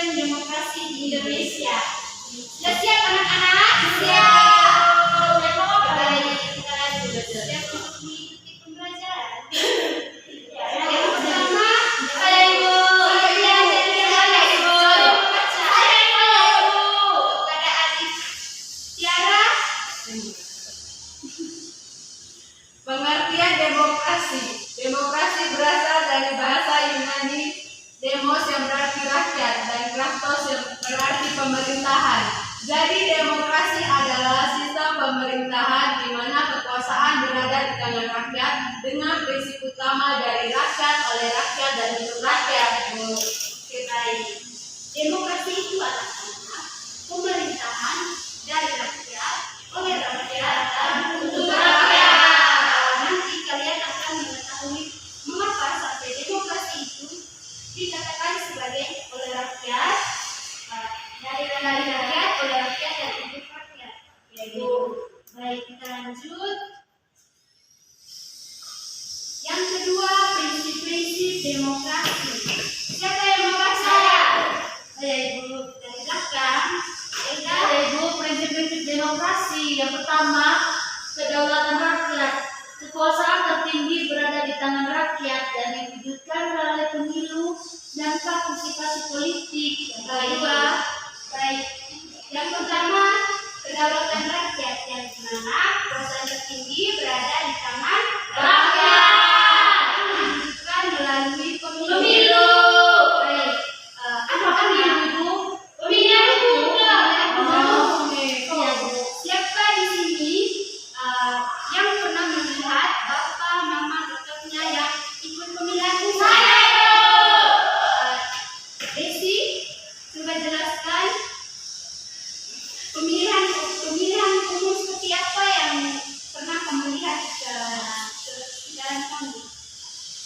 mewujudkan demokrasi di Indonesia. Sudah siap anak-anak? Siap. Baik, kita lanjut. Siap untuk mengikuti pembelajaran. Yang pertama, Bapak Ibu. Iya, Bapak Ibu. Saya Ibu. Kepada adik Tiara. Pengertian demokrasi. Demokrasi berasal dari bahasa Yunani demos yang berarti rakyat dan kratos yang berarti pemerintahan. Jadi demokrasi adalah sistem pemerintahan di mana kekuasaan berada di tangan rakyat dengan prinsip utama dari rakyat, oleh rakyat, dan untuk rakyat. Oke, baik. Demokrasi itu adalah pemerintahan dari rakyat, oleh rakyat, dan untuk rakyat. Nanti kalian akan mengetahui mengapa sampai demokrasi itu dikatakan sebagai oleh rakyat, dari rakyat, oleh rakyat, dan untuk rakyat. Yaitu, baik, kita lanjut. Yang kedua, prinsip-prinsip demokrasi. Siapa yang membaca? Saya Ibu dari belakang. Ada Ibu, prinsip-prinsip demokrasi. Yang pertama, kedaulatan rakyat. Kekuasaan tertinggi berada di tangan rakyat dan diwujudkan melalui pemilu dan partisipasi politik. Yang kedua, Baik. Yang pertama, kedaulatan rakyat, yang dimana kekuasaan tertinggi berada di tangan rakyat. Diwujudkan melalui pemilu. Baik. Apa pemilu itu? Pemilihan umum. Siapa di sini yang pernah melihat bapak, mama, kakaknya yang ikut pemilihan umum? Saya. Desi, coba jelaskan pemilihan umum seperti apa yang pernah kamu lihat di dalam kamu?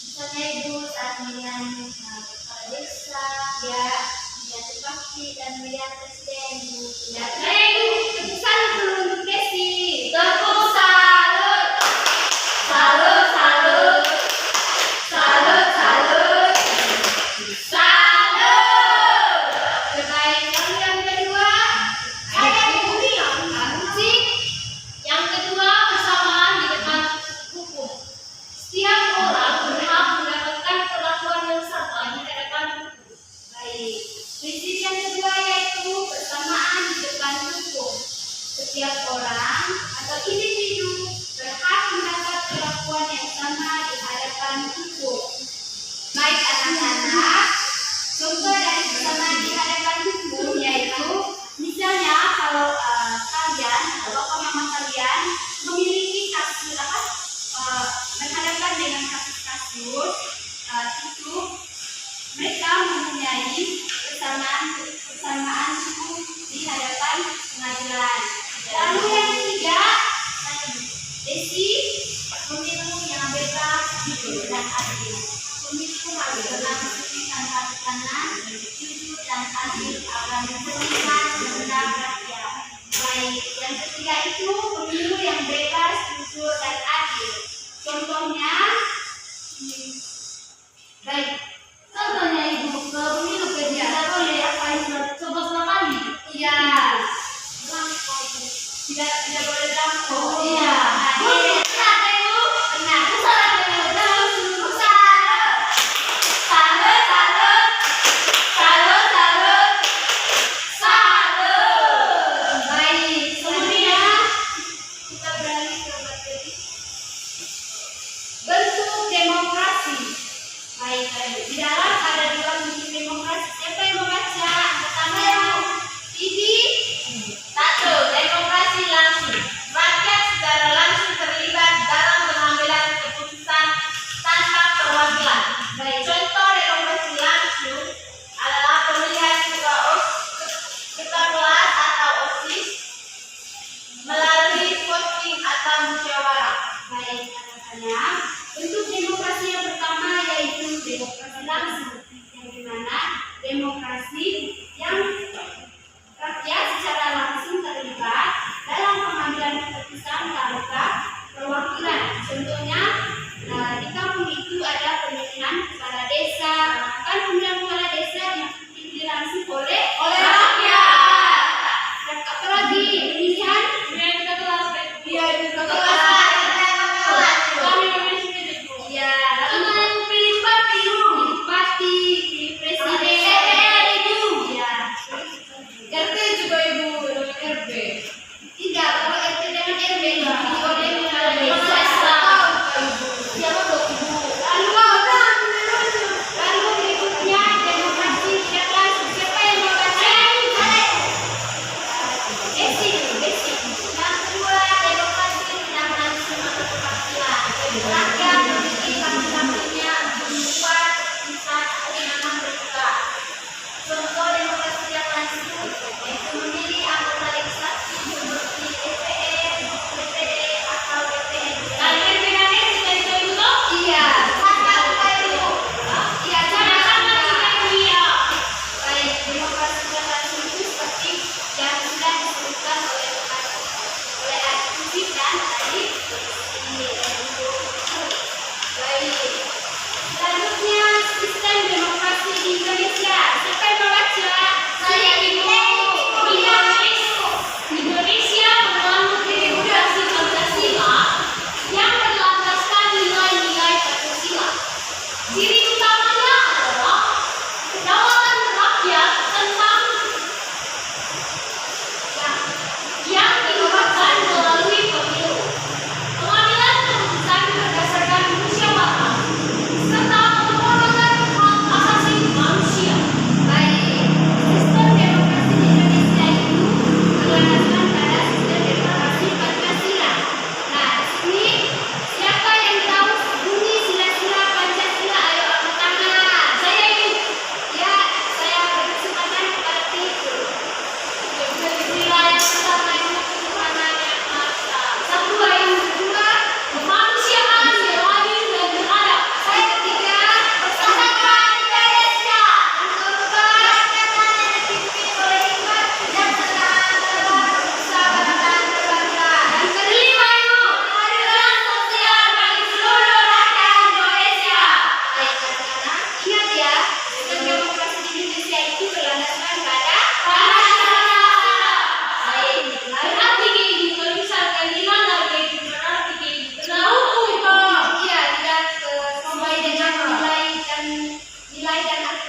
Misalnya Ibu saat pemilihan kepala desa, ya, pemilihan bupati dan pemilihan presiden, Ibu. Ya, Ibu, tepuk salut dulu untuk Desi. Tepuk salut. Salut, salut. Salut, salut. Salut. Baik, lalu yang kedua, saya Ibu yang musik. Yang kedua, persamaan di depan hukum. Setiap orang berhak mendapatkan perlakuan yang sama di hadapan hukum. Baik. Prinsip yang kedua yaitu persamaan di depan hukum. Setiap orang atau individu berhak mendapat perlakuan yang sama di hadapan hukum. Baik anak-anak, contoh dari persamaan di hadapan hukum yaitu misalnya kalau kalian atau bapak mama kalian memiliki kasus berhadapan dengan kasus-kasus itu mereka mempunyai persamaan hukum di hadapan pengadilan. Lalu yang ketiga, Desi, pemilu yang bebas, jujur dan adil. Pemilu harus berlangsung tanpa tekanan, jujur dan adil agar memberikan kehendak rakyat. Baik, yang ketiga itu pemilu yang bebas, jujur dan adil. Contohnya, baik. Contohnya Ibu, pemilu tidak boleh coba sekali. Iya. Tidak boleh dangkal. Iya. Benar, Ibu. Benar. Salut. Salut. Baik. Kemudian kita beralih ke materi bentuk demokrasi. Baik. Di dalam ada dua bentuk demokrasi. Siapa yang membaca? Pertama yang ini. Satu, demokrasi langsung. Rakyat secara langsung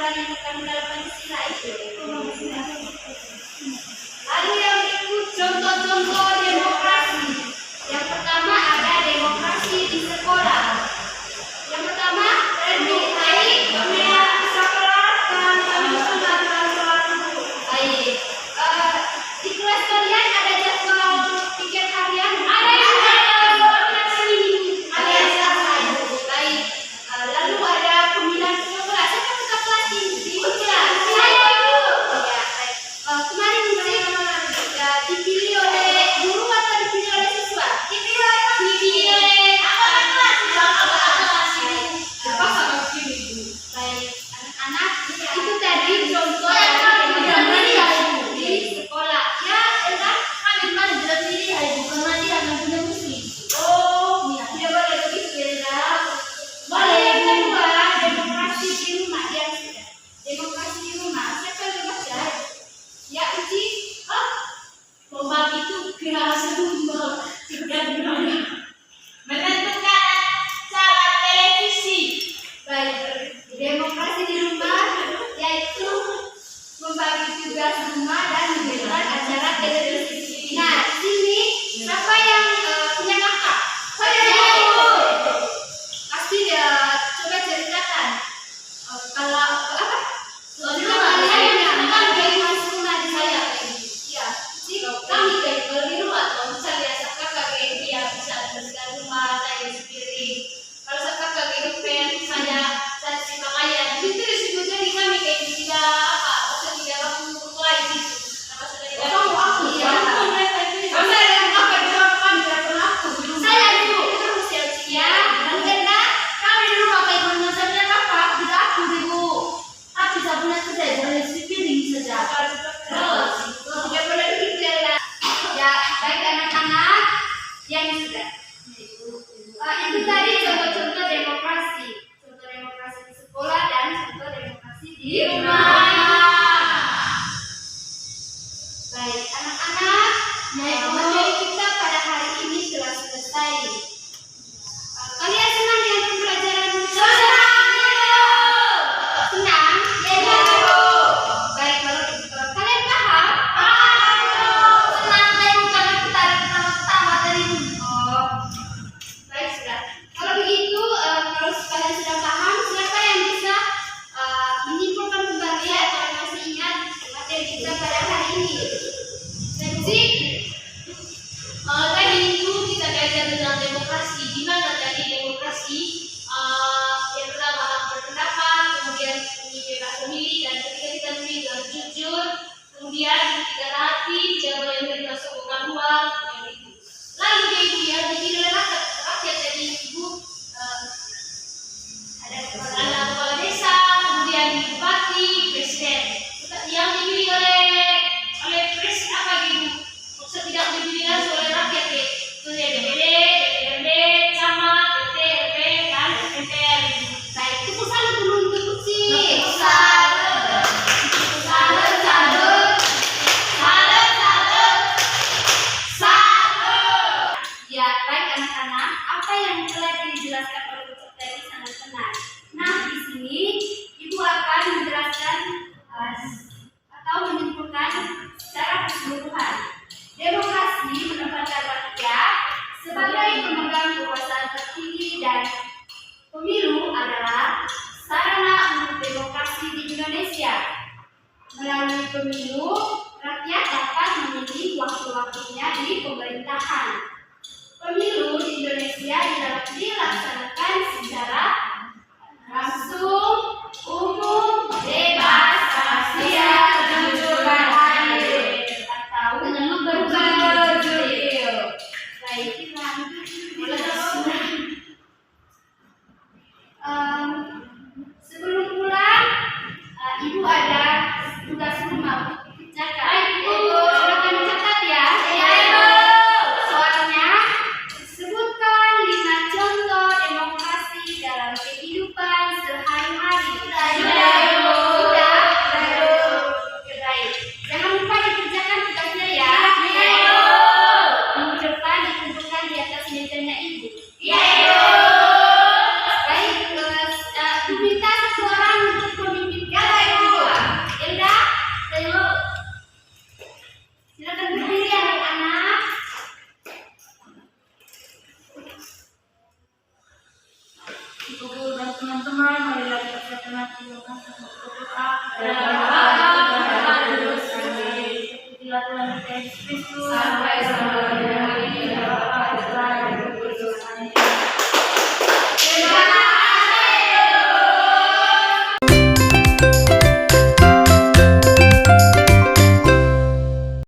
aturan yang terkandung dalam Pancasila itu. Lalu yang berikut contoh-contoh demokrasi. Yang pertama ada demokrasi di sekolah. Yang pertama terminai sekolah dan penyusunan transfer. Baik. Di kelas kalian ada jadwal piket harian? Ada yang ada yang selesai. Baik. Lalu ada pemilihan ketua kelas. Siapa ketua kelas di kelas? Saya itu. Ya, baik. Kemarin musik dipilih oleh guru atau dipilih oleh siswa? Dipilih oleh kakak kelas. Baik, anak-anak, itu tadi contoh di sekolah. Ya, enggak, kami mana jelas ini ibu karena dia akan punya musik. Oh, tidak boleh begitu ya. Boleh yang kedua, demokrasi di rumah. Ya, sudah. Demokrasi di rumah. Siapa yang baca? Ya, Uci. Membagi tugas rumah. Menentukan cara televisi. Baik, demokrasi di rumah yaitu membagi tugas rumah dan menentukan acara televisi. Nah, di sini siapa yang punya kakak? Saya. Pasti dia coba ceritakan. Kalau apa? Kalau kalian yang akan jadi masuk rumah di saya. Ya, sih kami kalau di rumah kalau bisa biasa kakak kayak dia bisa bersihkan rumah saya sendiri. Kalau kakak kayak pen saya cuci pakaian gitu sih jadi kami kayak tidak apa maksudnya tidak aku mulai gitu. Maksudnya tidak aku ya. Kamu ada yang apa jawab kami tidak pernah aku. Saya dulu itu usia usia dan karena kami di rumah kayak mana saja kakak tidak aku ibu. Tapi sabunnya kerja boleh sendiri saja. Terus tidak boleh begitu ya. Ya, baik anak-anak yang sudah. Itu tadi contoh-contoh demokrasi. Contoh demokrasi di sekolah dan contoh demokrasi di rumah. Baik, anak-anak, materi kita pada hari ini telah selesai. Kalian senang dengan pembelajaran? Senang? Ya. Baik, kalau kalian paham? Senang, saya bukan kita ada pertama-tama dari baik sudah. Kalau begitu, kalau kalian sudah paham, siapa yang bisa menyimpulkan kembali atau masih ingat materi kita pada hari ini? Musik. Tadi itu kita belajar tentang demokrasi. Di mana tadi demokrasi? Yang pertama hak berpendapat, kemudian bebas memilih, dan ketika kita memilih harus jujur, kemudian tidak hati, tidak boleh menerima sokongan uang, yang itu. Lalu dia ibu yang dipilih oleh rakyat dari ibu ada kepala desa, kemudian bupati, presiden. Yang dipilih oleh presiden apa gitu? Maksud tidak dipilih langsung oleh rakyat ya. Itu ya DPD, DPRD, camat, RT, RW, dan MPR. Baik, itu saling menuntut sih. Ya, baik anak-anak, apa yang telah dijelaskan oleh Ustaz tadi sangat benar. Nah, di sini Ibu akan menjelaskan atau menyimpulkan secara keseluruhan. Demokrasi menempatkan rakyat sebagai pemegang kekuasaan tertinggi dan pemilu adalah sarana untuk demokrasi di Indonesia. Melalui pemilu, rakyat dapat memilih waktu-waktunya di pemerintahan. Pemilu di Indonesia dilaksanakan secara langsung, umum, bebas, rahasia, jujur, dan adil, atau dengan berjudil. Baik, sebelum pulang, Ibu ada tugas rumah untuk dikerjakan. Ibu dan teman-teman, marilah kita siapkan hati untuk berdoa. Berdoa kepada Tuhan. Tuhan Yesus Kristus. Sampai selamanya.